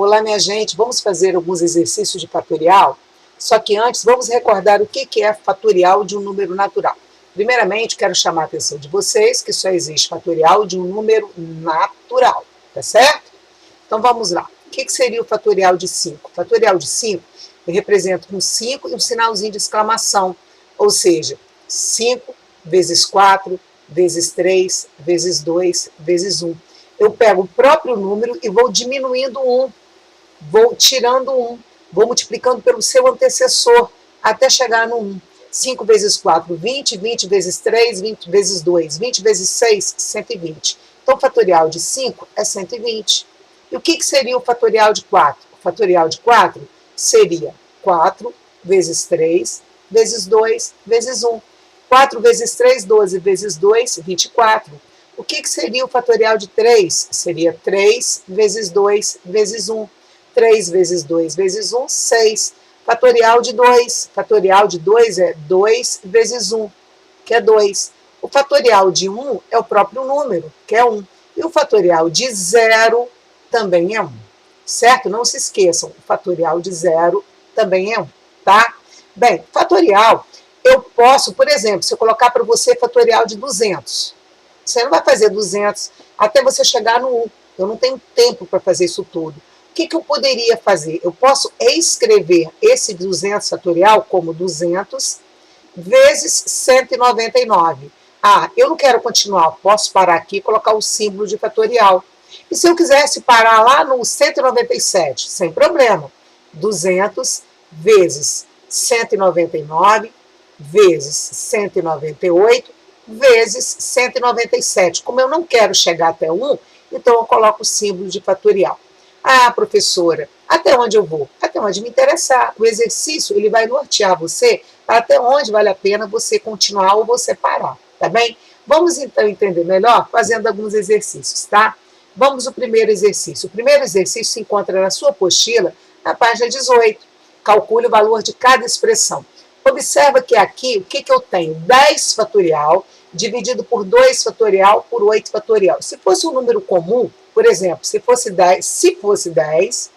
Olá, minha gente, vamos fazer alguns exercícios de fatorial? Só que antes, vamos recordar o que é fatorial de um número natural. Primeiramente, quero chamar a atenção de vocês que só existe fatorial de um número natural, tá certo? Então, vamos lá. O que seria o fatorial de 5? O fatorial de 5, eu represento com 5 e um sinalzinho de exclamação, ou seja, 5 vezes 4, vezes 3, vezes 2, vezes 1. Eu pego o próprio número e vou diminuindo 1, vou tirando 1, vou multiplicando pelo seu antecessor até chegar no 1. 5 vezes 4, 20, 20 vezes 3, 20 vezes 2, 20 vezes 6, 120. Então, o fatorial de 5 é 120. E o que seria o fatorial de 4? O fatorial de 4 seria 4 vezes 3 vezes 2 vezes 1. 4 vezes 3, 12 vezes 2, 24. O que seria o fatorial de 3? Seria 3 vezes 2 vezes 1. 3 vezes 2 vezes 1, 6. Fatorial de 2. Fatorial de 2 é 2 vezes 1, que é 2. O fatorial de 1 é o próprio número, que é 1. E o fatorial de 0 também é 1. Certo? Não se esqueçam, o fatorial de 0 também é 1, tá? Bem, fatorial, eu posso, por exemplo, se eu colocar para você fatorial de 200, você não vai fazer 200 até você chegar no 1. Eu não tenho tempo para fazer isso tudo. O que eu poderia fazer? Eu posso escrever esse 200 fatorial como 200 vezes 199. Ah, eu não quero continuar, posso parar aqui e colocar o símbolo de fatorial. E se eu quisesse parar lá no 197, sem problema. 200 vezes 199 vezes 198 vezes 197. Como eu não quero chegar até 1, então eu coloco o símbolo de fatorial. Ah, professora, até onde eu vou? Até onde me interessar. O exercício ele vai nortear você até onde vale a pena você continuar ou você parar, tá bem? Vamos então entender melhor fazendo alguns exercícios, tá? Vamos ao primeiro exercício. O primeiro exercício se encontra na sua apostila, na página 18. Calcule o valor de cada expressão. Observa que aqui, o que eu tenho? 10 fatorial dividido por 2 fatorial por 8 fatorial. Se fosse um número comum, por exemplo, se fosse 10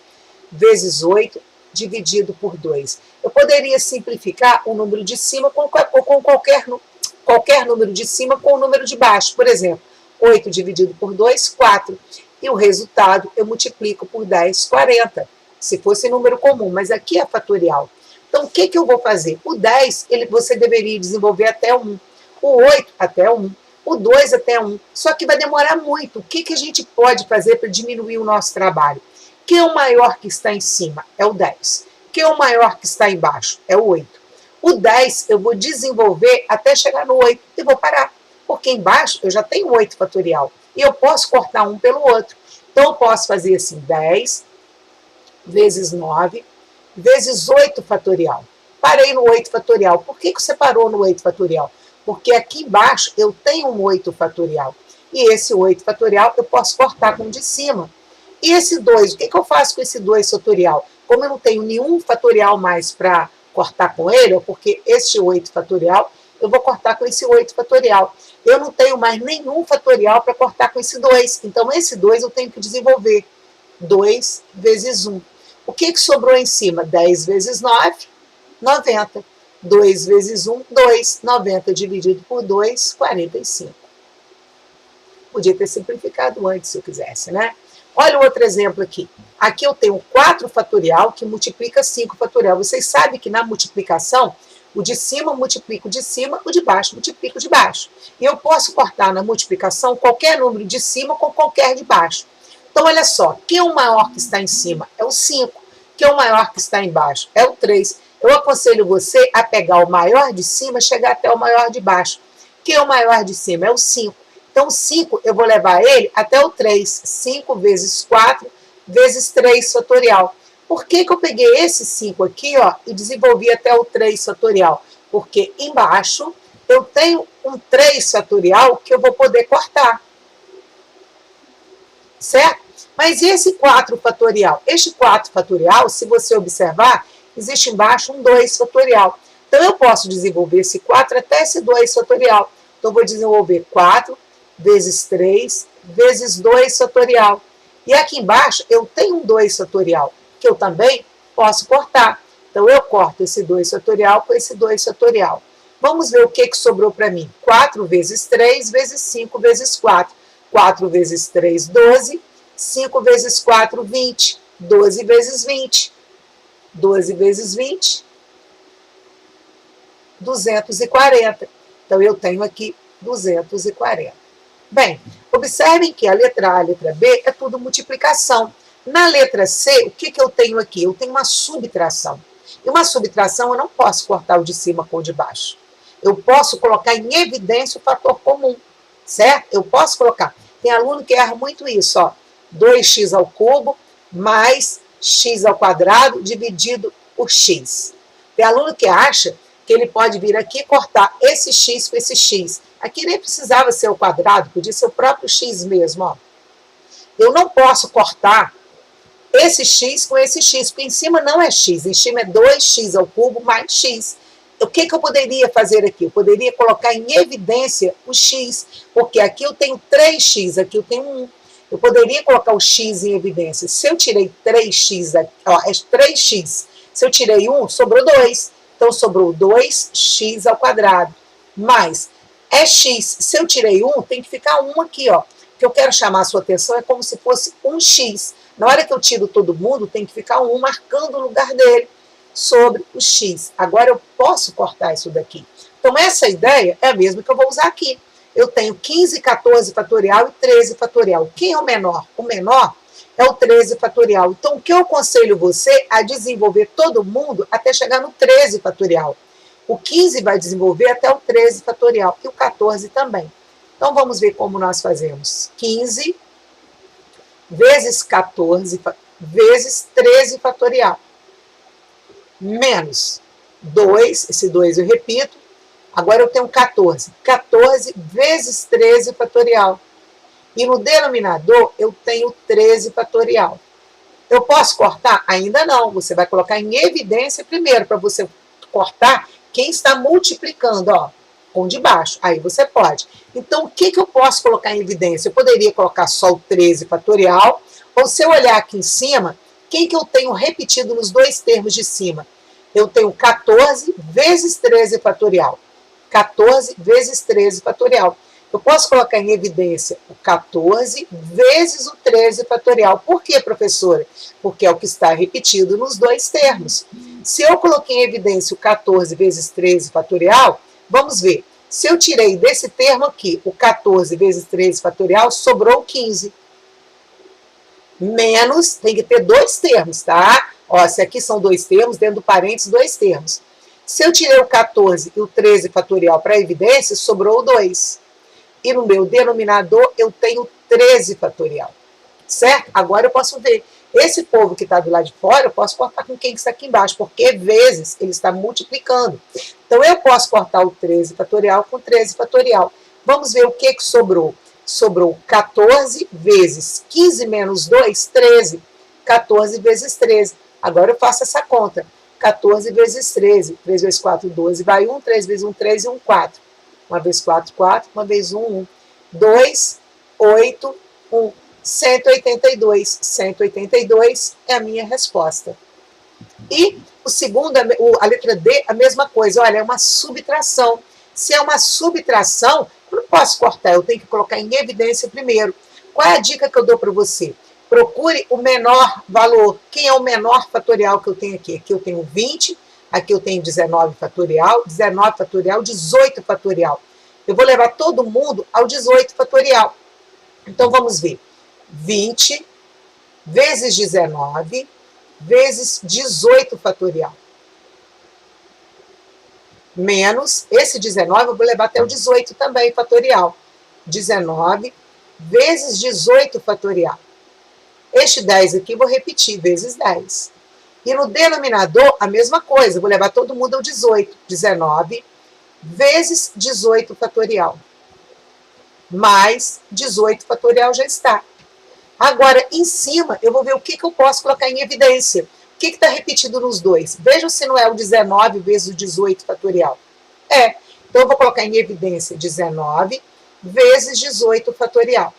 vezes 8 dividido por 2. Eu poderia simplificar o número de cima com qualquer número de cima com o número de baixo. Por exemplo, 8 dividido por 2, 4. E o resultado eu multiplico por 10, 40. Se fosse número comum, mas aqui é fatorial. Então, o que eu vou fazer? O 10, você deveria desenvolver até 1. O 8 até 1. O 2 até 1. Só que vai demorar muito. O que a gente pode fazer para diminuir o nosso trabalho? Que é o maior que está em cima? É o 10. Que é o maior que está embaixo? É o 8. O 10 eu vou desenvolver até chegar no 8 e vou parar. Porque embaixo eu já tenho 8 fatorial. E eu posso cortar um pelo outro. Então, eu posso fazer assim, 10 vezes 9 vezes 8 fatorial. Parei no 8 fatorial. Por que você parou no 8 fatorial? Porque aqui embaixo eu tenho um 8 fatorial. E esse 8 fatorial eu posso cortar com o de cima. E esse 2, o que eu faço com esse 2 fatorial? Como eu não tenho nenhum fatorial mais para cortar com ele, porque este 8 fatorial, eu vou cortar com esse 8 fatorial. Eu não tenho mais nenhum fatorial para cortar com esse 2. Então, esse 2 eu tenho que desenvolver. 2 vezes 1. O que sobrou em cima? 10 vezes 9, 90. 2 vezes 1, 2. 90 dividido por 2, 45. Podia ter simplificado antes, se eu quisesse, né? Olha o outro exemplo aqui. Aqui eu tenho 4 fatorial que multiplica 5 fatorial. Vocês sabem que na multiplicação, o de cima multiplica o de cima, o de baixo multiplica o de baixo. E eu posso cortar na multiplicação qualquer número de cima com qualquer de baixo. Então, olha só, quem é o maior que está em cima? É o 5. Quem é o maior que está embaixo? É o 3. Eu aconselho você a pegar o maior de cima e chegar até o maior de baixo. Quem é o maior de cima? É o 5. Então, o 5, eu vou levar ele até o 3. 5 vezes 4 vezes 3 fatorial. Por que eu peguei esse 5 aqui, ó, e desenvolvi até o 3 fatorial? Porque embaixo eu tenho um 3 fatorial que eu vou poder cortar. Certo? Mas e esse 4 fatorial? Este 4 fatorial, se você observar, existe embaixo um 2 fatorial. Então, eu posso desenvolver esse 4 até esse 2 fatorial. Então, eu vou desenvolver 4 vezes 3 vezes 2 fatorial. E aqui embaixo eu tenho um 2 fatorial, que eu também posso cortar. Então, eu corto esse 2 fatorial com esse 2 fatorial. Vamos ver o que sobrou para mim. 4 vezes 3 vezes 5 vezes 4. 4 vezes 3, 12. 5 vezes 4, 20. 12 vezes 20. 12 vezes 20, 240. Então, eu tenho aqui 240. Bem, observem que a letra A e a letra B é tudo multiplicação. Na letra C, o que eu tenho aqui? Eu tenho uma subtração. E uma subtração eu não posso cortar o de cima com o de baixo. Eu posso colocar em evidência o fator comum, certo? Eu posso colocar. Tem aluno que erra muito isso, ó. 2x ao cubo mais x ao quadrado dividido por x. Tem aluno que acha que ele pode vir aqui e cortar esse x com esse x. Aqui nem precisava ser o quadrado, podia ser o próprio x mesmo, ó. Eu não posso cortar esse x com esse x, porque em cima não é x, em cima é 2x ao cubo mais x. O que eu poderia fazer aqui? Eu poderia colocar em evidência o x, porque aqui eu tenho 3x, aqui eu tenho 1. Eu poderia colocar o x em evidência. Se eu tirei 3x, ó, é 3x. Se eu tirei 1, sobrou 2. Então, sobrou 2x ao quadrado. Mais, é x. Se eu tirei 1, tem que ficar 1 aqui, ó. O que eu quero chamar a sua atenção é como se fosse um x. Na hora que eu tiro todo mundo, tem que ficar 1 marcando o lugar dele sobre o x. Agora, eu posso cortar isso daqui. Então, essa ideia é a mesma que eu vou usar aqui. Eu tenho 15, 14 fatorial e 13 fatorial. Quem é o menor? O menor é o 13 fatorial. Então, o que eu aconselho você a desenvolver todo mundo até chegar no 13 fatorial. O 15 vai desenvolver até o 13 fatorial e o 14 também. Então, vamos ver como nós fazemos. 15 vezes 14 vezes 13 fatorial. Menos 2, esse 2 eu repito. Agora eu tenho 14. 14 vezes 13 fatorial. E no denominador eu tenho 13 fatorial. Eu posso cortar? Ainda não. Você vai colocar em evidência primeiro, para você cortar quem está multiplicando, ó, com de baixo. Aí você pode. Então, o que eu posso colocar em evidência? Eu poderia colocar só o 13 fatorial, ou se eu olhar aqui em cima, quem que eu tenho repetido nos dois termos de cima? Eu tenho 14 vezes 13 fatorial. 14 vezes 13 fatorial. Eu posso colocar em evidência o 14 vezes o 13 fatorial. Por quê, professora? Porque é o que está repetido nos dois termos. Se eu coloquei em evidência o 14 vezes 13 fatorial, vamos ver. Se eu tirei desse termo aqui o 14 vezes 13 fatorial, sobrou 15. Menos, tem que ter dois termos, tá? Ó, se aqui são dois termos, dentro do parênteses, dois termos. Se eu tirei o 14 e o 13 fatorial para evidência, sobrou 2. E no meu denominador, eu tenho 13 fatorial. Certo? Agora eu posso ver. Esse povo que está do lado de fora, eu posso cortar com quem está aqui embaixo, porque vezes ele está multiplicando. Então, eu posso cortar o 13 fatorial com 13 fatorial. Vamos ver o que sobrou. Sobrou 14 vezes 15 menos 2, 13. 14 vezes 13. Agora eu faço essa conta. 14 vezes 13. 3 vezes 4, 12. Vai 1, 3 vezes 1, 3 e 1, 4. 1 vezes 4, 4. 1 vezes 1, 1. 2, 8, 1. 182. 182 é a minha resposta. E o segundo, a letra D, a mesma coisa. Olha, é uma subtração. Se é uma subtração, eu não posso cortar, eu tenho que colocar em evidência primeiro. Qual é a dica que eu dou para você? Procure o menor valor. Quem é o menor fatorial que eu tenho aqui? Aqui eu tenho 20, aqui eu tenho 19 fatorial, 19 fatorial, 18 fatorial. Eu vou levar todo mundo ao 18 fatorial. Então, vamos ver. 20 vezes 19 vezes 18 fatorial. Menos, esse 19 eu vou levar até o 18 também, fatorial. 19 vezes 18 fatorial. Este 10 aqui vou repetir, vezes 10. E no denominador, a mesma coisa, vou levar todo mundo ao 18. 19 vezes 18 fatorial. Mais 18 fatorial já está. Agora, em cima, eu vou ver o que eu posso colocar em evidência. O que está repetido nos dois? Vejam se não é o 19 vezes o 18 fatorial. É. Então, eu vou colocar em evidência 19 vezes 18 fatorial.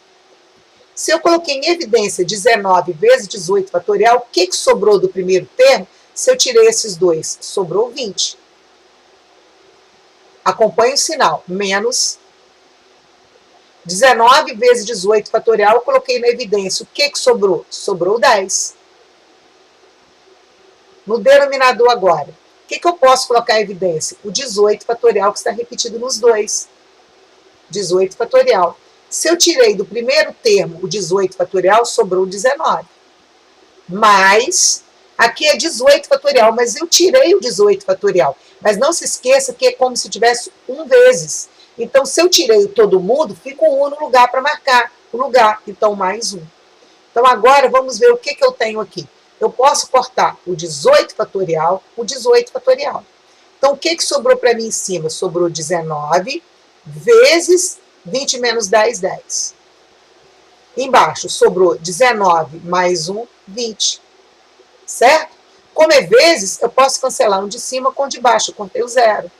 Se eu coloquei em evidência 19 vezes 18 fatorial, o que sobrou do primeiro termo? Se eu tirei esses dois, sobrou 20. Acompanhe o sinal. Menos 19 vezes 18 fatorial, eu coloquei na evidência. O que sobrou? Sobrou 10. No denominador agora, o que eu posso colocar em evidência? O 18 fatorial que está repetido nos dois. 18 fatorial. Se eu tirei do primeiro termo o 18 fatorial, sobrou 19. Mas, aqui é 18 fatorial, mas eu tirei o 18 fatorial. Mas não se esqueça que é como se tivesse 1 vezes. Então, se eu tirei todo mundo, fica um 1 no lugar para marcar o lugar. Então, mais 1. Então, agora vamos ver o que eu tenho aqui. Eu posso cortar o 18 fatorial, o 18 fatorial. Então, o que sobrou para mim em cima? Sobrou 19 vezes 20 menos 10, 10. Embaixo, sobrou 19 mais 1, 20. Certo? Como é vezes, eu posso cancelar um de cima com o de baixo. Eu cortei o zero.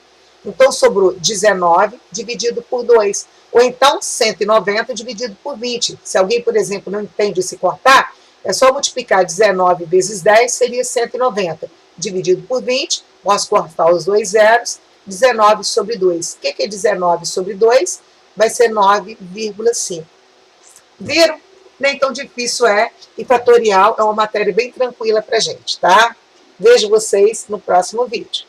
Então, sobrou 19 dividido por 2. Ou então, 190 dividido por 20. Se alguém, por exemplo, não entende se cortar, é só multiplicar 19 vezes 10, seria 190. Dividido por 20, posso cortar os dois zeros, 19 sobre 2. O que é 19 sobre 2? Vai ser 9,5. Viram? Nem tão difícil é, e fatorial é uma matéria bem tranquila para a gente, tá? Vejo vocês no próximo vídeo.